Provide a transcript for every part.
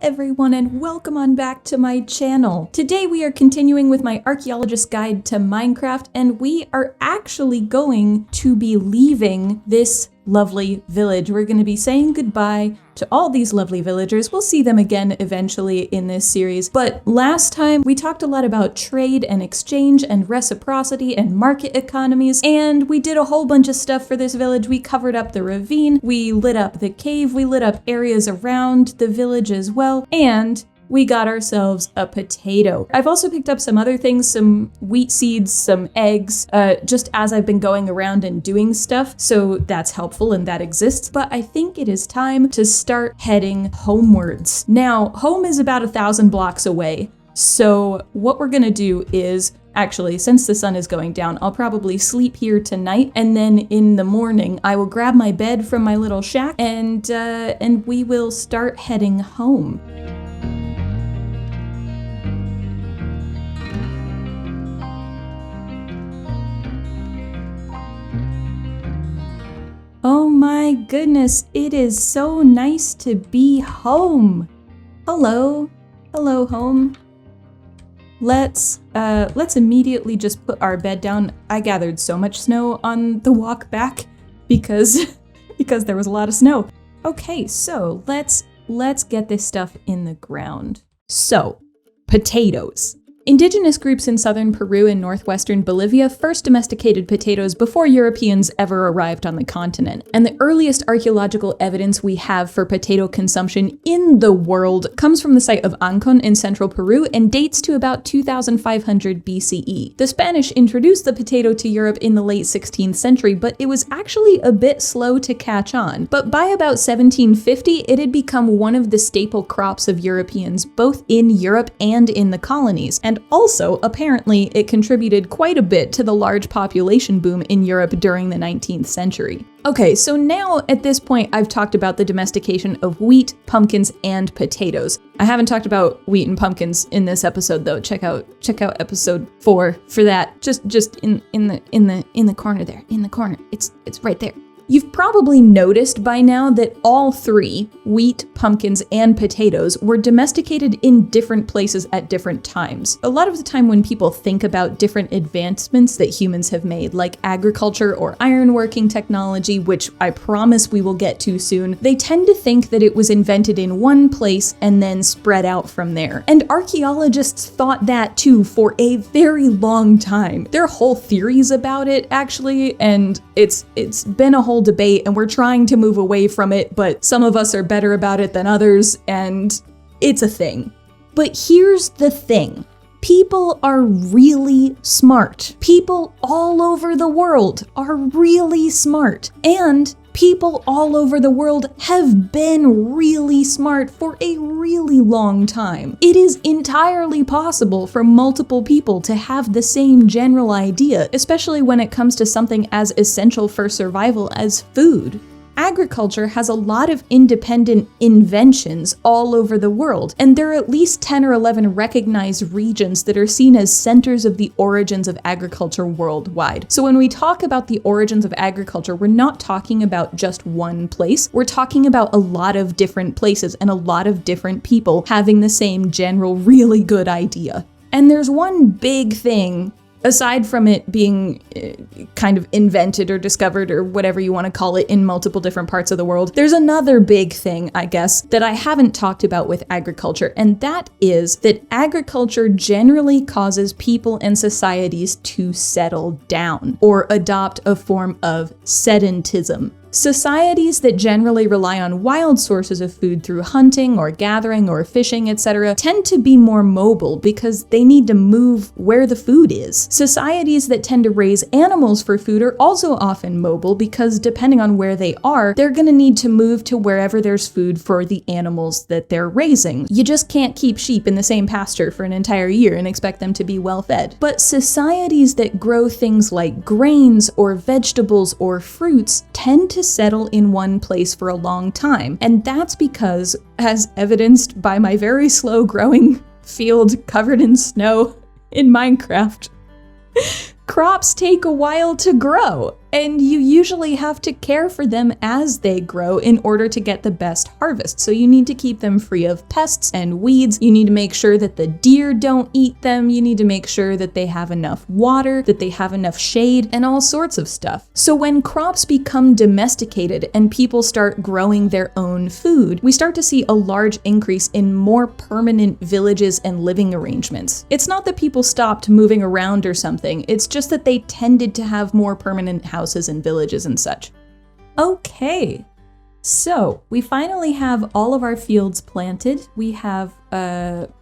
everyone, and welcome on back to my channel. Today we are continuing with my Archaeologist guide to Minecraft, and we are actually going to be leaving this lovely village. We're going to be saying goodbye to all these lovely villagers. We'll see them again eventually in this series, but last time we talked a lot about trade and exchange and reciprocity and market economies, and we did a whole bunch of stuff for this village. We covered up the ravine, we lit up the cave, we lit up areas around the village as well, and we got ourselves a potato. I've also picked up some other things, some wheat seeds, some eggs, just as I've been going around and doing stuff, so that's helpful and that exists, but I think it is time to start heading homewards. Now, home is about 1,000 blocks away, so what we're gonna do is, actually, since the sun is going down, I'll probably sleep here tonight, and then in the morning, I will grab my bed from my little shack, and we will start heading home. Oh my goodness, it is so nice to be home. Hello. Hello, home. Let's immediately just put our bed down. I gathered so much snow on the walk back because there was a lot of snow. Okay, so let's get this stuff in the ground. So, potatoes. Indigenous groups in southern Peru and northwestern Bolivia first domesticated potatoes before Europeans ever arrived on the continent. And the earliest archaeological evidence we have for potato consumption in the world comes from the site of Ancon in central Peru and dates to about 2500 BCE. The Spanish introduced the potato to Europe in the late 16th century, but it was actually a bit slow to catch on. But by about 1750, it had become one of the staple crops of Europeans, both in Europe and in the colonies. And also, apparently, it contributed quite a bit to the large population boom in Europe during the 19th century. Okay, so now at this point, I've talked about the domestication of wheat, pumpkins, and potatoes. I haven't talked about wheat and pumpkins in this episode, though. Check out episode 4 for that. Just in the corner there, in the corner. It's right there. You've probably noticed by now that all three, wheat, pumpkins, and potatoes, were domesticated in different places at different times. A lot of the time when people think about different advancements that humans have made, like agriculture or ironworking technology, which I promise we will get to soon, they tend to think that it was invented in one place and then spread out from there. And archaeologists thought that too for a very long time. There are whole theories about it, actually, and it's been a whole debate, and we're trying to move away from it, but some of us are better about it than others, and it's a thing. But here's the thing. People are really smart. People all over the world are really smart. And people all over the world have been really smart for a really long time. It is entirely possible for multiple people to have the same general idea, especially when it comes to something as essential for survival as food. Agriculture has a lot of independent inventions all over the world, and there are at least 10 or 11 recognized regions that are seen as centers of the origins of agriculture worldwide. So when we talk about the origins of agriculture, we're not talking about just one place. We're talking about a lot of different places and a lot of different people having the same general really good idea. And there's one big thing, aside from it being kind of invented or discovered or whatever you want to call it in multiple different parts of the world, there's another big thing, I guess, that I haven't talked about with agriculture, and that is that agriculture generally causes people and societies to settle down or adopt a form of sedentism. Societies that generally rely on wild sources of food through hunting or gathering or fishing, etc., tend to be more mobile because they need to move where the food is. Societies that tend to raise animals for food are also often mobile because depending on where they are, they're going to need to move to wherever there's food for the animals that they're raising. You just can't keep sheep in the same pasture for an entire year and expect them to be well fed. But societies that grow things like grains or vegetables or fruits tend to settle in one place for a long time. And that's because, as evidenced by my very slow growing field covered in snow in Minecraft, crops take a while to grow. And you usually have to care for them as they grow in order to get the best harvest. So you need to keep them free of pests and weeds. You need to make sure that the deer don't eat them. You need to make sure that they have enough water, that they have enough shade, and all sorts of stuff. So when crops become domesticated and people start growing their own food, we start to see a large increase in more permanent villages and living arrangements. It's not that people stopped moving around or something, it's just that they tended to have more permanent houses and villages and such. Okay, so we finally have all of our fields planted. We have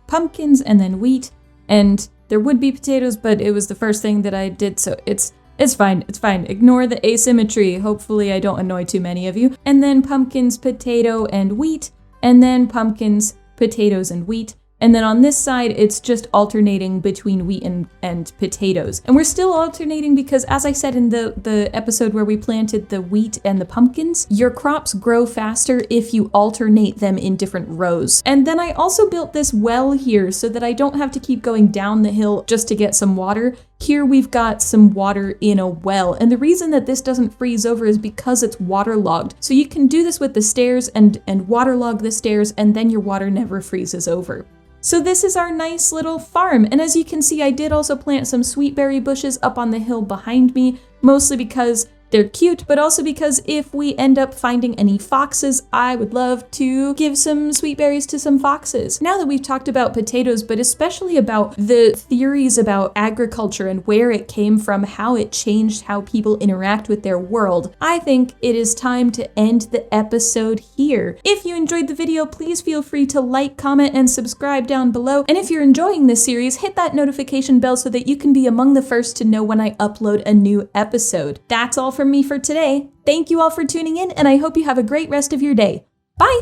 pumpkins and then wheat, and there would be potatoes, but it was the first thing that I did, so it's fine, it's fine. Ignore the asymmetry. Hopefully I don't annoy too many of you. And then pumpkins, potato, and wheat, and then pumpkins, potatoes, and wheat. And then on this side, it's just alternating between wheat and potatoes. And we're still alternating because, as I said in the episode where we planted the wheat and the pumpkins, your crops grow faster if you alternate them in different rows. And then I also built this well here so that I don't have to keep going down the hill just to get some water. Here we've got some water in a well. And the reason that this doesn't freeze over is because it's waterlogged. So you can do this with the stairs and waterlog the stairs, and then your water never freezes over. So this is our nice little farm, and as you can see, I did also plant some sweetberry bushes up on the hill behind me, mostly because they're cute, but also because if we end up finding any foxes, I would love to give some sweet berries to some foxes. Now that we've talked about potatoes, but especially about the theories about agriculture and where it came from, how it changed how people interact with their world, I think it is time to end the episode here. If you enjoyed the video, please feel free to like, comment, and subscribe down below. And if you're enjoying this series, hit that notification bell so that you can be among the first to know when I upload a new episode. That's all from me for today. Thank you all for tuning in, and I hope you have a great rest of your day. Bye!